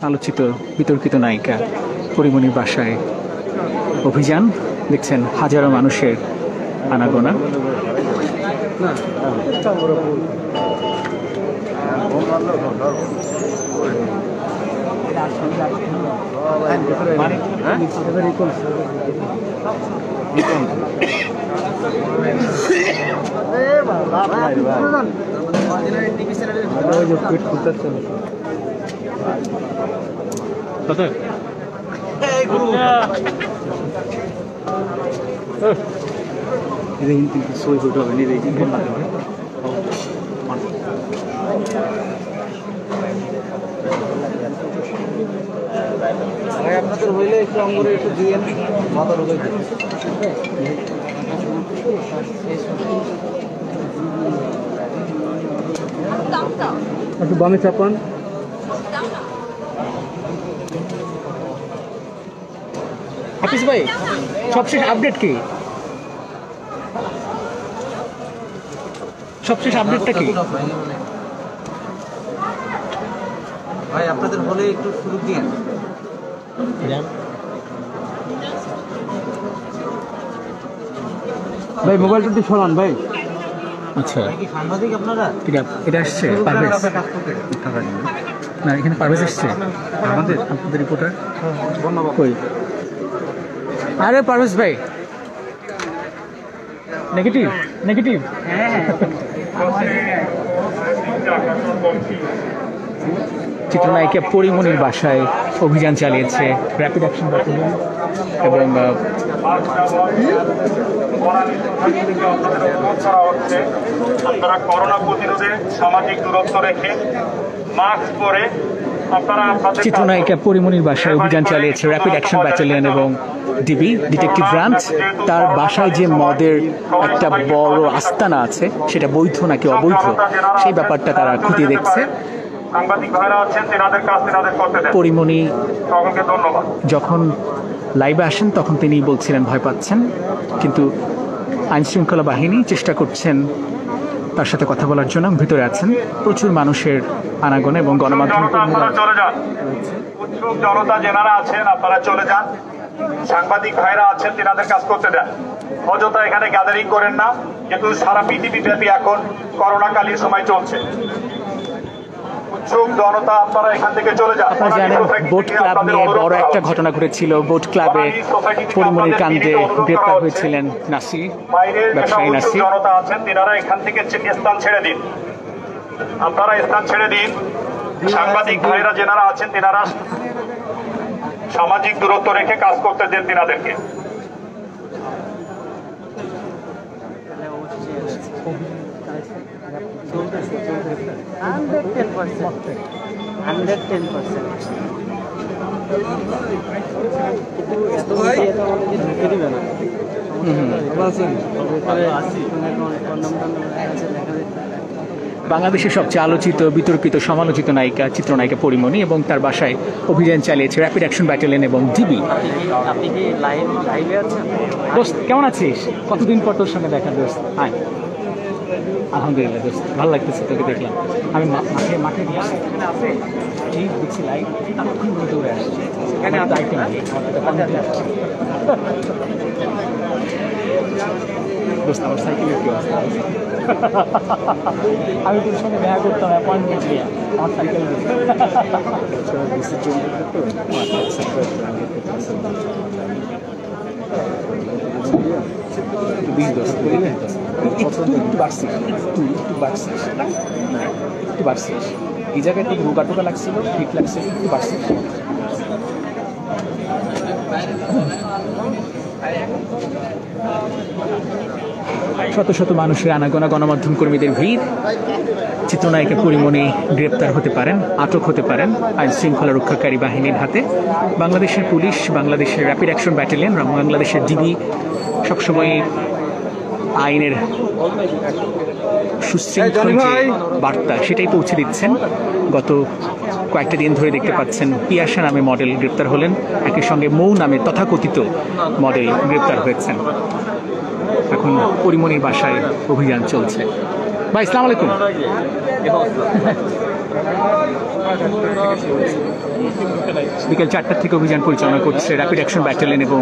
আলোচিত বিতর্কিত নায়িকা পরিমণির বাসায় অভিযান দেখছেন, হাজারো মানুষের আনাগোনা। আপনাদের হইলে একটু অঙ্গরে একটু দিয়ে মাথা ঢুকাই দিন। একটু বামে চাপান। হাফিজ ভাই, সবশেষ আপডেট কি? সবশেষ আপডেটটা কি ভাই? আপনাদের হলে একটু সুযোগ দিন। ভাই মোবাইলটা একটু সরান ভাই। আচ্ছা, সাংবাদিক আপনারা? ঠিক আছে, এটা আসছে পারভেজ না, এখানে পারভেজ আসছে আমাদের, আপনাদের রিপোর্টার কই? আরে পারভেজ ভাই, নেগেটিভ নেগেটিভ। চিত্রনায়িকা পরিমণির বাসায় অভিযান চালিয়েছে র্যাপিড অ্যাকশন ব্যাটালিয়ন এবং আপনারা করোনা প্রতিরোধে সামাজিক দূরত্ব রেখে মাস্ক পরে চিত্রনায়িকা পরিমণির বাসায় অভিযান চালিয়েছে র্যাপিড অ্যাকশন ব্যাটালিয়ন এবং ডিবি ডিটেকটিভ ব্রাঞ্চ। তার বাসায় যে মদের একটা বড় আস্তানা আছে, সেটা বৈধ নাকি অবৈধ, সেই ব্যাপারটা তারা খতিয়ে দেখছে। পরিমণি যখন লাইভে আসেন তখন তিনি বলছিলেন ভয় পাচ্ছেন, কিন্তু আইনশৃঙ্খলা বাহিনী চেষ্টা করছেন তার সাথে কথা বলার জন্য। ভিতরে আছেন প্রচুর মানুষের আনাগোনা এবং গণমাধ্যম উৎসুক জনতা যেনারা আছেন আপনারা চলে যান। সাংবাদিক ভাইরা আছেন তেনাদের কাজ করতে দেন। অযথা এখানে গ্যাদারিং করেন না, কিন্তু সারা পৃথিবী ব্যাপী এখন করোনাকালীন সময় চলছে। আপনারা জানেন বোট ক্লাব নিয়ে বড় একটা ঘটনা ঘটেছিল। বোট ক্লাবে পরিমণির কাণ্ডে গ্রেপ্তার হয়েছিলেন নাসি, ব্যবসায়ী নাসি। জনতা আছেন তেনারা এখান থেকে স্থান ছেড়ে দিন, আপনারা স্থান ছেড়ে দিন। সাংবাদিক ভাইরা যেনারা আছেন তেনারা সামাজিক দূরত্ব রেখে কাজ করতে দেন তেনাদেরকে। বাংলাদেশের সবচেয়ে আলোচিত, বিতর্কিত, সমালোচিত নায়িকা চিত্রনায়িকা পরিমণি এবং তার বাসায় অভিযান চালিয়েছে র্যাপিড অ্যাকশন ব্যাটালিয়ন এবং ডিবি। দোস্ত কেমন আছিস? কতদিন পর তোর সঙ্গে দেখা দোস্ত। হ্যাঁ আলহামদুলিল্লাহ দোস্ত, ভালো লাগতেছে তোকে দেখলাম। আমি মাঠে ঠিক দেখছি লাইভ, তখন দৌড়ে আসছি। দোস্ত আমার সাইকেলের কি অবস্থা? আমি তোর সঙ্গে দেখা করতাম অ্যাপয়েন্টমেন্ট নিয়ে, আমার সাইকেল একটু বাড়ছিস এই জায়গায় ঠিক রোগা টোকা লাগছিল, ঠিক লাগছিল, একটু বাড়ছিস। শত শত মানুষের আনাগোনা, গণমাধ্যম কর্মীদের ভিড়। চিত্রনায়িকা পরিমণি গ্রেপ্তার হতে পারেন, আটক হতে পারেন আইন শৃঙ্খলা রক্ষাকারী বাহিনীর হাতে। বাংলাদেশের পুলিশ, বাংলাদেশের র্যাপিড অ্যাকশন ব্যাটালিয়ন, বাংলাদেশের ডিবি সবসময় আইনের সুশৃঙ্খল যে বার্তা সেটাই পৌঁছে দিচ্ছেন। গত কয়েকটা দিন ধরে দেখতে পাচ্ছেন পিয়াসা নামে মডেল গ্রেপ্তার হলেন, একই সঙ্গে মৌ নামে তথাকথিত মডেল গ্রেপ্তার হয়েছেন। এখন পরিমণির বাসায় অভিযান চলছে। ভাই আসসালামু আলাইকুম। বিকেল 4টা থেকে অভিযান পরিচালনা করছে র্যাপিড অ্যাকশন ব্যাটালিয়ন এবং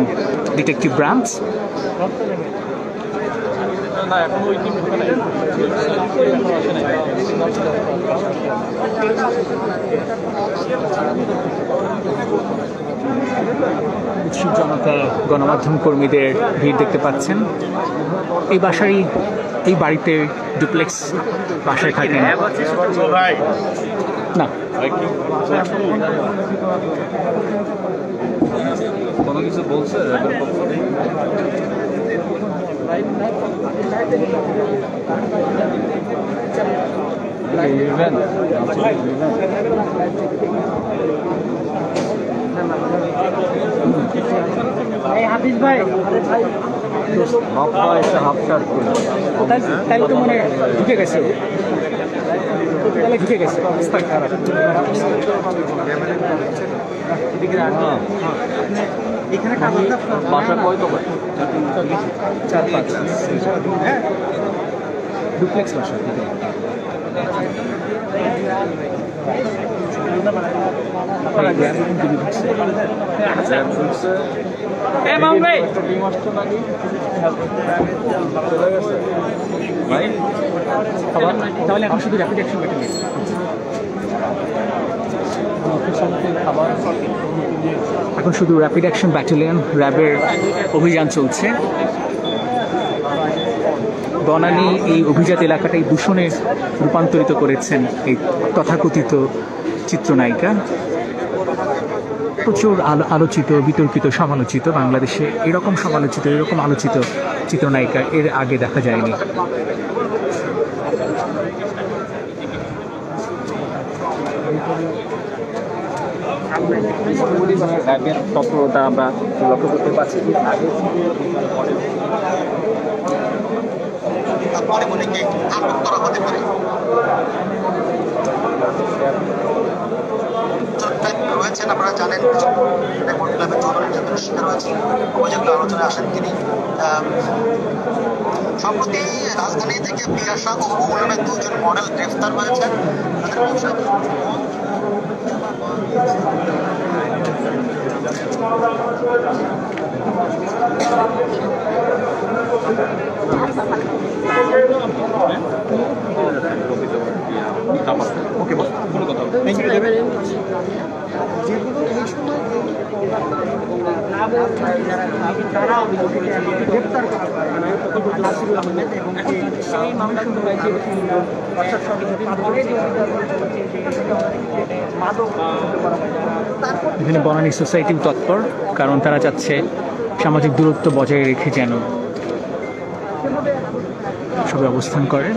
ডিটেকটিভ ব্রাঞ্চ। উৎসুক জনতা, গণমাধ্যম কর্মীদের ভিড় দেখতে পাচ্ছেন। এই বাড়িতে ডুপ্লেক্স বাসায় থাকেন না। কোনো কিছু বলছে হাফিজ ভাই হাফ শার্ট তাহলে তো মনে ঢুকে গেছে, ঢুকে গেছে। বাসা কয় তো 4-5 ডুপ্লেক্স বাসা। তাহলে এখন শুধু র্যাপিড অ্যাকশন ব্যাটালিয়ন। এখন শুধু র্যাপিড অ্যাকশন ব্যাটালিয়ন র্যাবের অভিযান চলছে। বনানী এই অভিজাত এলাকাটাই দূষণে রূপান্তরিত করেছেন এই তথাকথিত চিত্রনায়িকা। প্রচুর আলোচিত, বিতর্কিত, সমালোচিত। বাংলাদেশে এরকম সমালোচিত, এরকম আলোচিত চিত্রনায়িকা এর আগে দেখা যায়নি। র্যাবের তৎপরতা আমরা লক্ষ্য করতে পারছি। পরিমণিকে আটক করা হতে পারে। রয়েছেন, আপনারা জানেন রেকর্ড ক্লাবের যৌন নির্যাতনের শিকার হয়েছেন, অভিযোগগুলো আলোচনায় আসেন তিনি। সম্প্রতি রাজধানী থেকে পিয়াসা ও মৌ নামে 2 জন মডেল গ্রেফতার হয়েছেন। এখানে বনানী সোসাইটিও তৎপর, কারণ তারা চাচ্ছে সামাজিক দূরত্ব বজায় রেখে যেন সবাই অবস্থান করে।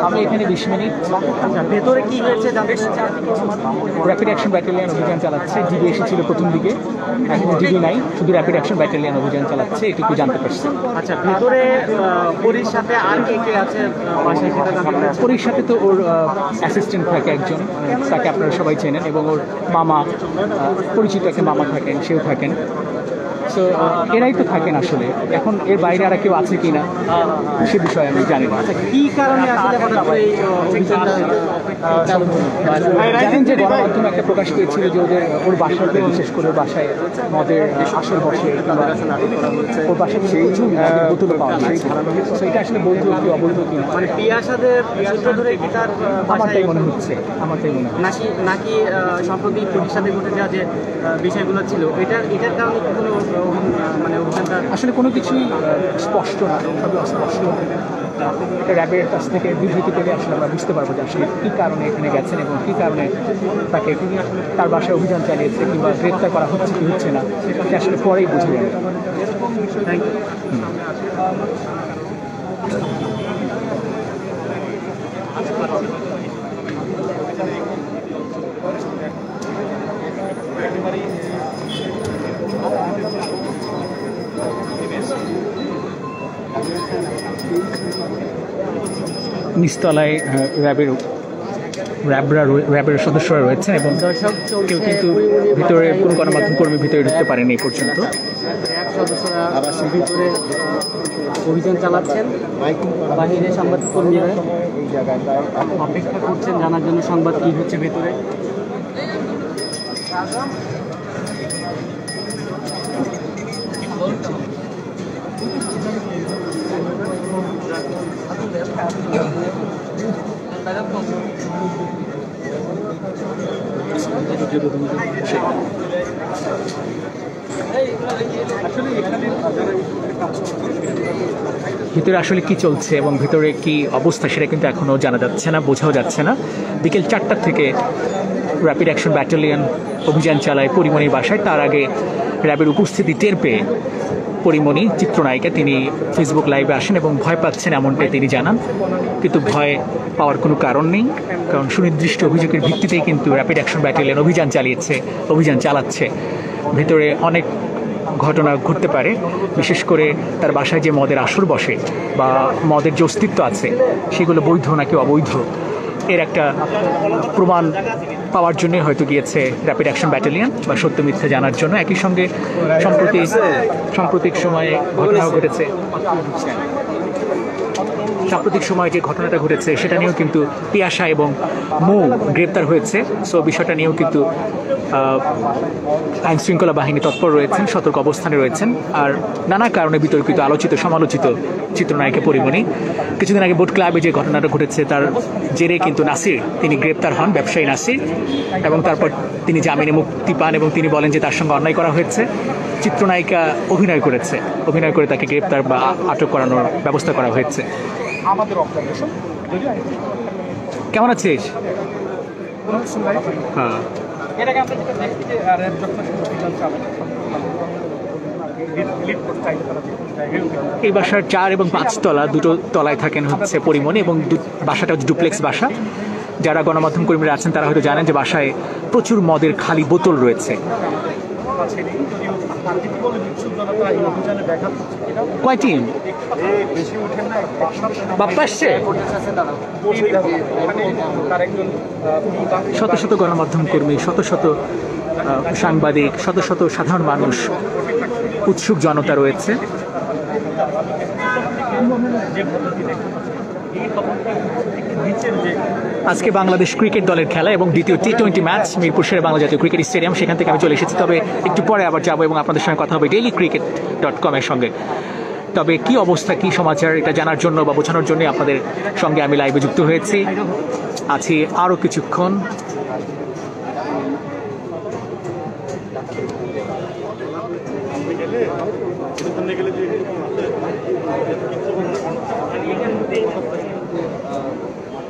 আমি এখানে 20 মিনিট। ভেতরে কি হয়েছে জানতে র্যাপিড অ্যাকশন ব্যাটালিয়ন অভিযান চালাচ্ছে। জিবি এসেছিল প্রথম দিকে, এখন জিবি নাই, শুধু র্যাপিড অ্যাকশন ব্যাটালিয়ন অভিযান চালাচ্ছে, এটুকু জানতে পারছি। আচ্ছা, ভেতরে পরীর সাথে আর কে আছে বাসায় সেটা জানতে পারছি। পরীর সাথে তো ওর অ্যাসিস্ট্যান্ট থাকে একজন, তাকে আপনারা সবাই চেনেন, এবং ওর মামা, পরিচিত একটা মামা থাকেন, সেও থাকেন। সো এরাই তো থাকেন আসলে। এখন এর বাইরে আর কেউ আছে কিনা সে বিষয়ে আমি জানি না। কি কারণে আসলে হঠাৎ করে এই অভিযানটা জানেন যে গণমাধ্যমে একটা প্রকাশ পেয়েছিল যে ওর বাসাতে, বিশেষ করে ওর বাসায় মদের আসল বসে, ওর বাসায় প্রচুর বোতল পাওয়া যায়। এটা আসলে বৈধ কি অবৈধ কিনা, মানে পিয়াসাদের সূত্র ধরে কি তার আমার তাই মনে হচ্ছে, নাকি সম্প্রতি পুলিশ সাথে ঘটে যাওয়া যে বিষয়গুলো ছিল এটার কারণে কি কোনো মানে অভিযানটা আসলে কোনো কিছুই স্পষ্ট না, সবই অস্পষ্ট। এটা র্যাবের কাছ থেকে বিবৃতি পেলে আসলে আমরা বুঝতে পারবো যে আসলে কী কারণে এখানে গেছেন এবং কী কারণে তাকে তার বাসায় অভিযান চালিয়েছে কিংবা গ্রেপ্তার করা হচ্ছে কি হচ্ছে না, সেটা আসলে পরেই বুঝে যাবে। Thank you. নিচতলায় র্যাবের সদস্যরা রয়েছেন এবং কেউ কিন্তু ভিতরে কোনো গণমাধ্যম কর্মী ভিতরে ঢুকতে পারেনি এই পর্যন্ত। র্যাব সদস্যরা ভিতরে অভিযান চালাচ্ছেন, বাহিরে সাংবাদিক কর্মীরা অপেক্ষা করছেন জানার জন্য সংবাদ কী হচ্ছে ভেতরে। ভিতরে আসলে কি চলছে এবং ভিতরে কি অবস্থা সেটা কিন্তু এখনো জানা যাচ্ছে না, বোঝাও যাচ্ছে না। বিকেল 4টা থেকে র্যাপিড অ্যাকশন ব্যাটালিয়ন অভিযান চালায় পরিমণির বাসায়। তার আগে র্যাবের উপস্থিতি টের পেয়ে পরিমণি চিত্রনায়িকা তিনি ফেসবুক লাইভে আসেন এবং ভয় পাচ্ছেন এমনটাই তিনি জানান, কিন্তু ভয় পাওয়ার কোনো কারণ নেই, কারণ সুনির্দিষ্ট অভিযোগের ভিত্তিতেই কিন্তু র্যাপিড অ্যাকশন ব্যাটালিয়ন অভিযান চালাচ্ছে। ভেতরে অনেক ঘটনা ঘটতে পারে, বিশেষ করে তার বাসায় যে মদের আসর বসে বা মদের যে অস্তিত্ব আছে সেগুলো বৈধ নাকি অবৈধ এর একটা প্রমাণ পাওয়ার জন্যই হয়তো গিয়েছে র্যাপিড অ্যাকশন ব্যাটালিয়ন বা সত্য মিথ্যা জানার জন্য। একই সঙ্গে সাম্প্রতিক সময়ে যে ঘটনাটা ঘটেছে সেটা নিয়েও কিন্তু পিয়াসা এবং মৌ গ্রেপ্তার হয়েছে। সো বিষয়টা নিয়েও কিন্তু আইন শৃঙ্খলা বাহিনী তৎপর রয়েছেন, সতর্ক অবস্থানে রয়েছেন। আর নানা কারণে বিতর্কিত, আলোচিত, সমালোচিত চিত্রনায়িকা পরিমণি কিছুদিন আগে বোট ক্লাবে যে ঘটনাটা ঘটেছে তার জেরে কিন্তু নাসির তিনি গ্রেপ্তার হন, ব্যবসায়ী নাসির, এবং তারপর তিনি জামিনে মুক্তি পান এবং তিনি বলেন যে তার সঙ্গে অন্যায় করা হয়েছে। চিত্রনায়িকা অভিনয় করে তাকে গ্রেপ্তার বা আটক করানোর ব্যবস্থা করা হয়েছে। কেমন আছিস? হ্যাঁ, এই বাসার 4 এবং 5 তলা, দুটো তলায় থাকেন হচ্ছে পরিমণি এবং বাসাটা হচ্ছে ডুপ্লেক্স বাসা। যারা গণমাধ্যম কর্মীরা আছেন তারা হয়তো জানেন যে বাসায় প্রচুর মদের খালি বোতল রয়েছে। কয় টিম বাপ্পা আসছে? শত শত গণমাধ্যম কর্মী, শত শত সাংবাদিক, শত শত সাধারণ মানুষ, উৎসুক জনতা রয়েছে। আজকে বাংলাদেশ ক্রিকেট দলের খেলা এবং দ্বিতীয় টি-20 ম্যাচ মিরপুর শেরে বাংলা জাতীয় ক্রিকেট স্টেডিয়াম, সেখান থেকে আমি চলে এসেছি। তবে একটু পরে আবার যাবো এবং আপনাদের সঙ্গে কথা হবে dailycricket.com এর সঙ্গে। তবে কি অবস্থা, কি সমাচার এটা জানার জন্য বা বোঝানোর জন্য আপনাদের সঙ্গে আমি লাইভে যুক্ত হয়েছি। আছি আরও কিছুক্ষণ।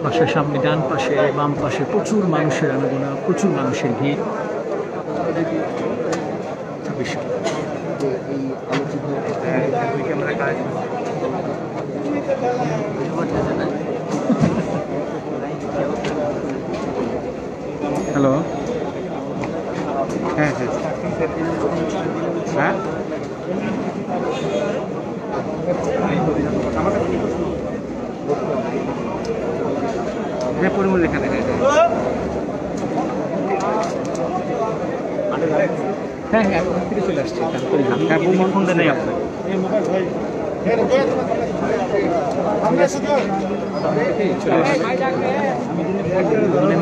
বাসার সামনে ডান পাশে বাম পাশে প্রচুর মানুষের আনাগোনা, প্রচুর মানুষের ভিড়। হ্যালো, হ্যাঁ হ্যাঁ হ্যাঁ, পরিমল লেখা থাকে। হ্যাঁ হ্যাঁ, থেকে চলে আসছে। ফোন দেন নাই আপনার?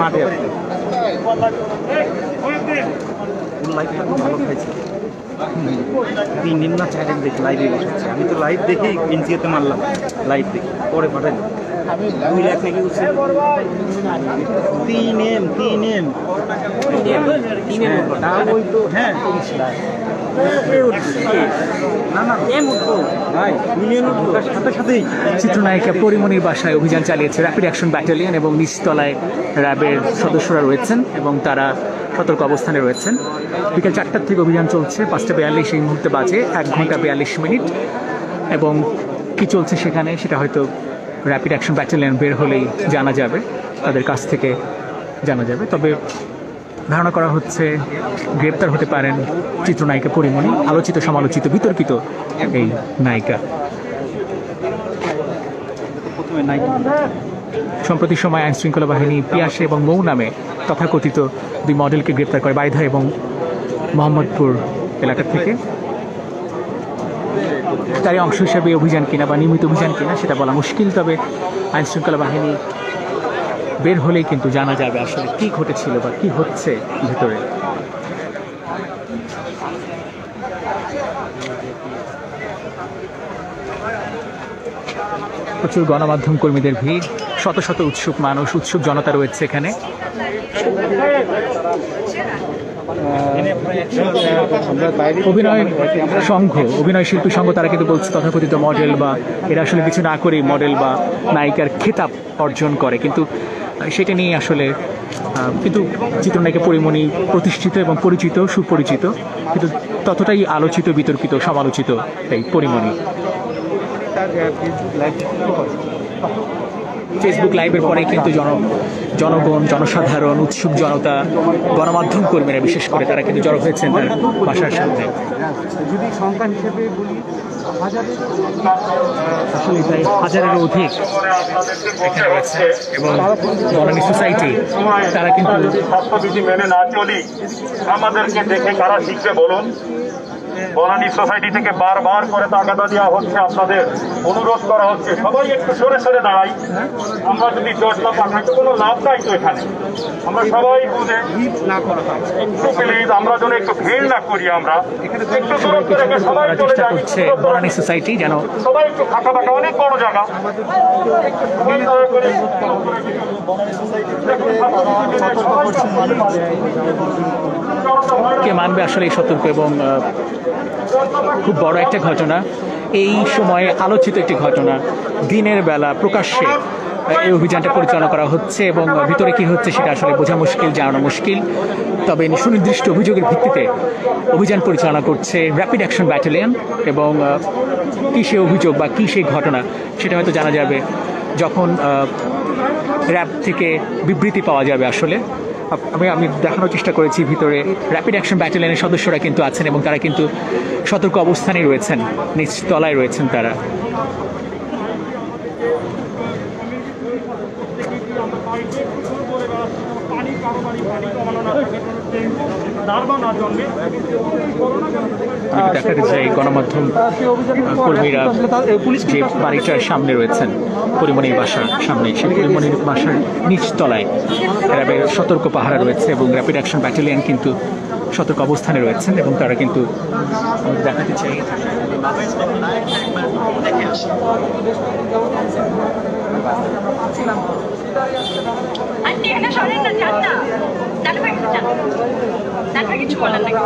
মাঠে ভালো খাইছে। 3 দিন না 4 দিন দেখি লাইভে বসেছে। আমি তো লাইভ দেখেই এনজিওতে মারলাম, লাইভ দেখি পরে পাঠাই। আমি 2 লাখ নাকি উঠছে। 3 এম ওই তো। হ্যাঁ, 30 লাখ। চিত্রনায়িকা পরিমণির বাসায় অভিযান চালিয়েছে র্যাপিড অ্যাকশন ব্যাটালিয়ন এবং নিচতলায় র্যাবের সদস্যরা রয়েছেন এবং তারা সতর্ক অবস্থানে রয়েছেন। বিকেল 4টার থেকে অভিযান চলছে, 5:42 এই মুহূর্তে বাজে, 1 ঘন্টা 42 মিনিট। এবং কি চলছে সেখানে সেটা হয়তো র্যাপিড অ্যাকশন ব্যাটালিয়ন বের হলেই জানা যাবে, তাদের কাছ থেকে জানা যাবে। তবে ধারণা করা হচ্ছে গ্রেপ্তার হতে পারেন চিত্রনায়িকা পরিমণি, আলোচিত, সমালোচিত, বিতর্কিত এই নায়িকা। সম্প্রতি সময় আইন শৃঙ্খলা বাহিনী পিয়াসে এবং মৌ নামে তথাকথিত দুই মডেলকে গ্রেপ্তার করে বারিধা এবং মোহাম্মদপুর এলাকা থেকে। তারই অংশ হিসেবে অভিযান কিনা বা নিয়মিত অভিযান কিনা সেটা বলা মুশকিল, তবে আইন শৃঙ্খলা বাহিনী বের হলেই কিন্তু জানা যাবে আসলে কি ঘটেছিল বা কি হচ্ছে ভেতরে। প্রচুর গণমাধ্যম কর্মীদের ভিড়, শত শত উৎসুক মানুষ, উৎসুক জনতা রয়েছে এখানে। অভিনয় সংঘ, অভিনয় শিল্পী সংঘ তারা কিন্তু বলছে তথাকথিত মডেল বা এরা আসলে কিছু না করেই মডেল বা নায়িকার খেতাব অর্জন করে, কিন্তু সেটা নিয়ে আসলে কিন্তু চিত্রনায়িকা পরিমণি প্রতিষ্ঠিত এবং পরিচিত, সুপরিচিত, কিন্তু ততটাই আলোচিত, বিতর্কিত, সমালোচিত এই পরিমণি। ফেসবুক লাইভের পরে কিন্তু জনগণ, জনসাধারণ, উৎসুক জনতা, গণমাধ্যম কর্মীরা বিশেষ করে তারা কিন্তু জড়ো হয়েছেন তার বাসার সামনে। যদি সংখ্যা হিসেবে বলি আসলে প্রায় হাজারেরও অধিক এখানে রয়েছে এবং বনানী সোসাইটি তারা কিন্তু স্বাস্থ্যবিধি মেনে না চলি আমাদেরকে দেখে কারা শিখবে বলুন? বনানী সোসাইটি থেকে বারবার করে তাগাদা দেওয়া হচ্ছে, আপনাদের অনুরোধ করা হচ্ছে সবাই একটু সরে সরে দাঁড়াই। আমরা যদি জটলা পাঠাই কোনো লাভ নাই তো এখানে। আমরা সবাই বুঝে একটু প্লিজ আমরা যেন একটু ভিড় না করি, আমরা একটু দূরত্ব রেখে সবাই চলে চেষ্টা যাই। করছে বনানী সোসাইটি যেন সবাই একটু ফাঁকা ফাঁকা, অনেক বড় জায়গা, সবাই দয়া করে কে মানবে আসলে এই সতর্ক এবং খুব বড় একটা ঘটনা, এই সময়ে আলোচিত একটি ঘটনা, দিনের বেলা প্রকাশ্যে এই অভিযানটা পরিচালনা করা হচ্ছে এবং ভিতরে কি হচ্ছে সেটা আসলে বোঝা মুশকিল, জানানো মুশকিল। তবে সুনির্দিষ্ট অভিযোগের ভিত্তিতে অভিযান পরিচালনা করছে র্যাপিড অ্যাকশন ব্যাটালিয়ন এবং কী সে অভিযোগ বা কী সেই ঘটনা সেটা হয়তো জানা যাবে যখন র্যাব থেকে বিবৃতি পাওয়া যাবে। আসলে আমি দেখানোর চেষ্টা করেছি ভিতরে র্যাপিড অ্যাকশন ব্যাটালিয়নের সদস্যরা কিন্তু আছেন এবং তারা কিন্তু সতর্ক অবস্থানে রয়েছেন, নিচতলায় রয়েছেন তারা। দেখা যাচ্ছে এই গণমাধ্যম কর্মীরা যে বাড়িটার সামনে রয়েছেন পরিমণির বাসার সামনে, সেই পরিমণির বাসার নিচতলায় র্যাবের সতর্ক পাহারা রয়েছে এবং র্যাপিড অ্যাকশন ব্যাটালিয়ন কিন্তু সতর্ক অবস্থানে রয়েছেন এবং তারা কিন্তু দেখাতে চাই কিছু বলেন নাকি?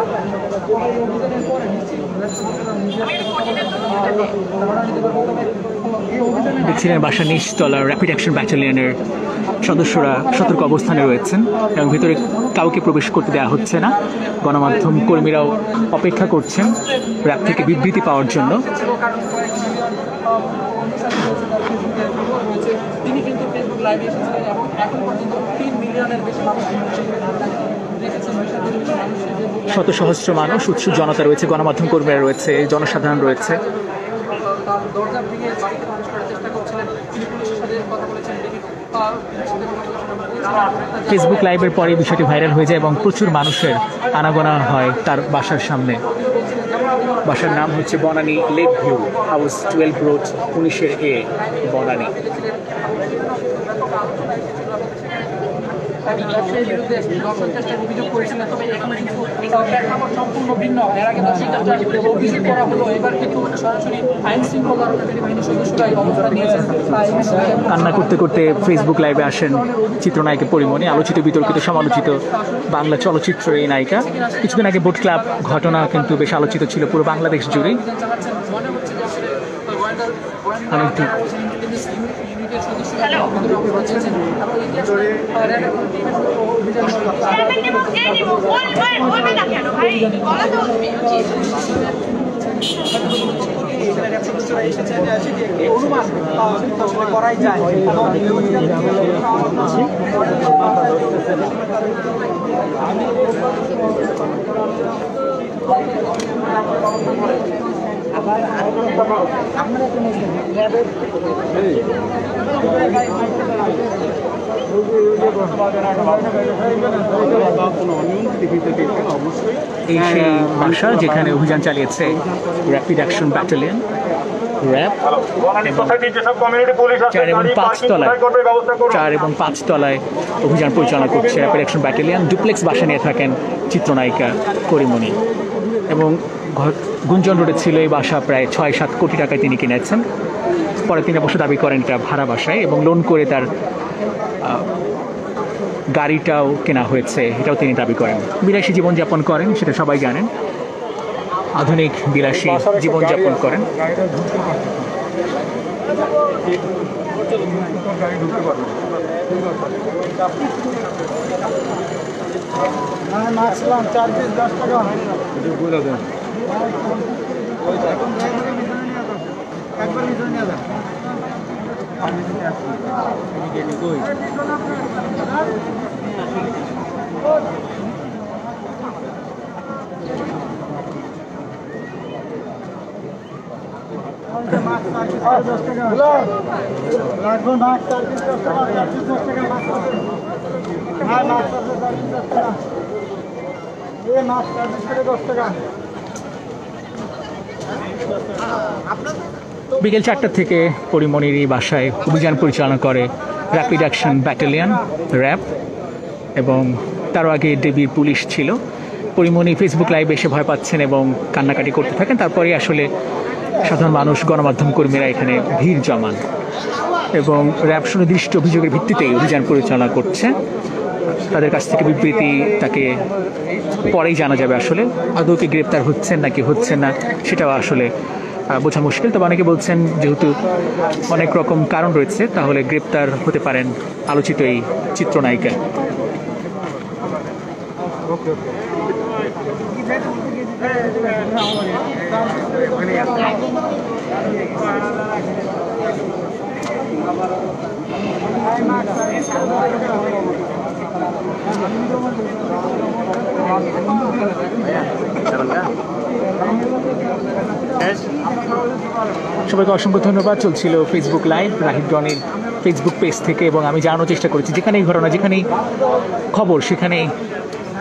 দেখছিলেন বাসার নিচতলা র্যাপিড অ্যাকশন ব্যাটালিয়নের সদস্যরা সতর্ক অবস্থানে রয়েছেন এবং ভিতরে কাউকে প্রবেশ করতে দেওয়া হচ্ছে না। গণমাধ্যম কর্মীরাও অপেক্ষা করছেন র্যাব থেকে বিবৃতি পাওয়ার জন্য। তিনি কিন্তু ফেসবুক লাইভে এসেছিলেন এবং এখন পর্যন্ত 3 মিলিয়নের বেশি মানুষ শত সহস্র মানুষ, উৎসুক জনতা রয়েছে, গণমাধ্যম কর্মীরা রয়েছে, জনসাধারণ রয়েছে। দরজা ভেঙে বাড়িতে প্রবেশ করার চেষ্টা করছিলেন, তিনি পুলিশের সাথে কথা বলেছেন। ফেসবুক লাইভের পরে বিষয়টি ভাইরাল হয়ে যায় এবং প্রচুর মানুষের আনাগোনা হয় তার বাসার সামনে। বাসার নাম হচ্ছে Banani lake view house, 12 road 19A Banani. ব্যবসায়ীর বিরুদ্ধে দর্শন চেষ্টার অভিযোগ করেছিলেন, তবে এখানে কিন্তু প্রেক্ষাপট সম্পূর্ণ ভিন্ন। এর আগে অভিযোগ করা হলো, এবার কিন্তু সরাসরি আইন শৃঙ্খলা রক্ষাকারী বাহিনীর সদস্যরাই অবস্থান নিয়েছেন। কান্না করতে করতে ফেসবুক লাইভে আসেন চিত্রনায়িকা পরিমণি, আলোচিত, বিতর্কিত, সমালোচিত বাংলা চলচ্চিত্র এই নায়িকা। কিছুদিন আগে বোট ক্লাব ঘটনা কিন্তু বেশ আলোচিত ছিল পুরো বাংলাদেশ জুড়েই। আমি একটু করাই যায়। এই সেই বাসা যেখানে অভিযান চালিয়েছে র্যাপিড অ্যাকশন ব্যাটালিয়ন র্যাব চার এবং পাঁচ তলায় অভিযান পরিচালনা করছে র্যাপিড অ্যাকশন ব্যাটালিয়ন। ডুপ্লেক্স বাসা নিয়ে থাকেন চিত্রনায়িকা পরিমণি এবং গুঞ্জন রোডে ছিল এই বাসা প্রায় ৬-৭ কোটি টাকায় তিনি কিনেছেন। পরে তিনি অবশ্য দাবি করেন এটা ভাড়া বাসায় এবং লোন করে তার গাড়িটাও কেনা হয়েছে, এটাও তিনি দাবি করেন। বিলাসী জীবনযাপন করেন সেটা সবাই জানেন, আধুনিক বিলাসী জীবনযাপন করেন। বিকেল 4টা থেকে পরিমণির এই বাসায় অভিযান পরিচালনা করে র্যাপিড অ্যাকশন ব্যাটালিয়ন র্যাব এবং তারও আগে ডিবির পুলিশ ছিল। পরিমণি ফেসবুক লাইভে এসে ভয় পাচ্ছেন এবং কান্নাকাটি করতে থাকেন। তারপরে আসলে সাধারণ মানুষ, গণমাধ্যম কর্মীরা এখানে ভিড় জমান এবং র্যাব সুনির্দিষ্ট অভিযোগের ভিত্তিতেই অভিযান পরিচালনা করছে। তাদের কাছ থেকে বিবৃতি তাকে পরেই জানা যাবে আসলে আদৌ কি গ্রেপ্তার হচ্ছেন নাকি হচ্ছেন না সেটাও আসলে বোঝা মুশকিল। তবে অনেকে বলছেন যেহেতু অনেক রকম কারণ রয়েছে তাহলে গ্রেপ্তার হতে পারেন আলোচিত এই চিত্রনায়িকা। সবাইকে অসংখ্য ধন্যবাদ। চলছিল ফেসবুক লাইভ রাহিদ রনির ফেসবুক পেজ থেকে এবং আমি জানানোর চেষ্টা করেছি যেখানেই ঘটনা, যেখানেই খবর সেখানেই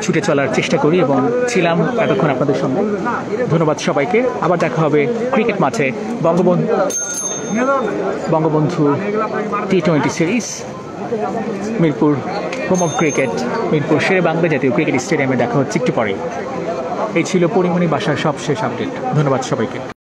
ছুটে চলার চেষ্টা করি এবং ছিলাম এতক্ষণ আপনাদের সঙ্গে। ধন্যবাদ সবাইকে। আবার দেখা হবে ক্রিকেট মাঠে Bangabandhu T20 series Mirpur home of cricket, Mirpur Shere Bangla জাতীয় ক্রিকেট স্টেডিয়ামে দেখা হচ্ছে একটু পরেই। এই ছিল পরিমণি বাসার সবশেষ আপডেট। ধন্যবাদ সবাইকে।